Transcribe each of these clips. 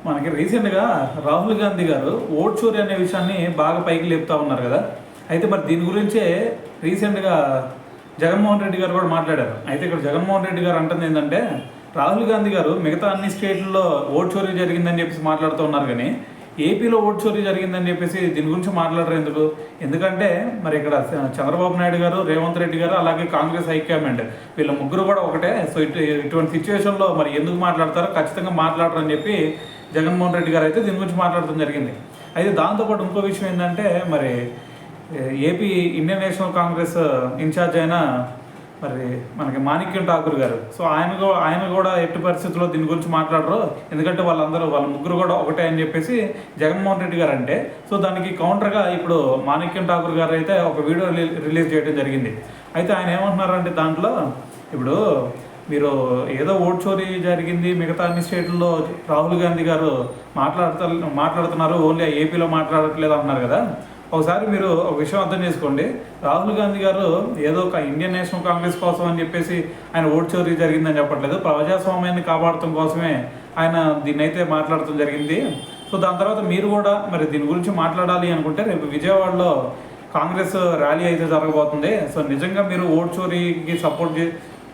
మనకి రీసెంట్గా రాహుల్ గాంధీ గారు ఓట్ చోరీ అనే విషయాన్ని బాగా పైకి లేపుతా ఉన్నారు కదా. అయితే మరి దీని గురించే రీసెంట్గా జగన్మోహన్ రెడ్డి గారు కూడా మాట్లాడారు. అయితే ఇక్కడ జగన్మోహన్ రెడ్డి గారు అంటుంది ఏంటంటే, రాహుల్ గాంధీ గారు మిగతా అన్ని స్టేట్లలో ఓట్ చోరీ జరిగిందని చెప్పేసి మాట్లాడుతూ ఉన్నారు, కానీ ఏపీలో ఓట్ చోరీ జరిగిందని చెప్పేసి దీని గురించి మాట్లాడరు ఎందుకు? ఎందుకంటే మరి ఇక్కడ చంద్రబాబు నాయుడు గారు, రేవంత్ రెడ్డి గారు, అలాగే కాంగ్రెస్ హైకమాండ్ వీళ్ళ ముగ్గురు కూడా ఒకటే. సో ఇటువంటి సిచ్యువేషన్లో మరి ఎందుకు మాట్లాడతారో, ఖచ్చితంగా మాట్లాడరు అని చెప్పి జగన్మోహన్ రెడ్డి గారు అయితే దీని గురించి మాట్లాడడం జరిగింది. అయితే దాంతోపాటు ఇంకో విషయం ఏంటంటే, మరి AP Indian National Congress incharge అయిన మరి మనకి మాణిక్యం ఠాకూర్ గారు, సో ఆయన కూడా ఎట్టి పరిస్థితుల్లో దీని గురించి మాట్లాడరు, ఎందుకంటే వాళ్ళ ముగ్గురు కూడా ఒకటే అని చెప్పేసి జగన్మోహన్ రెడ్డి గారు అంటే, సో దానికి కౌంటర్గా ఇప్పుడు మాణిక్యం ఠాకూర్ గారు అయితే ఒక వీడియో రిలీజ్ చేయడం జరిగింది. అయితే ఆయన ఏమంటున్నారంటే, దాంట్లో ఇప్పుడు మీరు ఏదో ఓట్ చోరీ జరిగింది మిగతా అన్ని స్టేట్లలో రాహుల్ గాంధీ గారు మాట్లాడుతున్నారు, ఓన్లీ ఏపీలో మాట్లాడట్లేదు అంటున్నారు కదా. ఒకసారి మీరు ఒక విషయం అర్థం చేసుకోండి. రాహుల్ గాంధీ గారు ఏదో ఒక ఇండియన్ నేషనల్ కాంగ్రెస్ కోసం అని చెప్పేసి ఆయన ఓట్ చోరీ జరిగిందని చెప్పట్లేదు, ప్రజాస్వామ్యాన్ని కాపాడటం కోసమే ఆయన దీన్ని అయితే మాట్లాడటం జరిగింది. సో దాని తర్వాత మీరు కూడా మరి దీని గురించి మాట్లాడాలి అనుకుంటే, రేపు విజయవాడలో కాంగ్రెస్ ర్యాలీ అయితే జరగబోతుంది. సో నిజంగా మీరు ఓట్ చోరీకి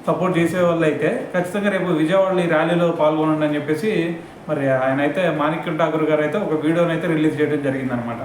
సపోర్ట్ చేసే వాళ్ళు అయితే ఖచ్చితంగా రేపు విజయవాడలో ఈ ర్యాలీలో పాల్గొనండి అని చెప్పేసి మరి ఆయన అయితే మాణిక్యం ఠాకూర్ గారు అయితే ఒక వీడియోని అయితే రిలీజ్ చేయడం జరిగిందనమాట.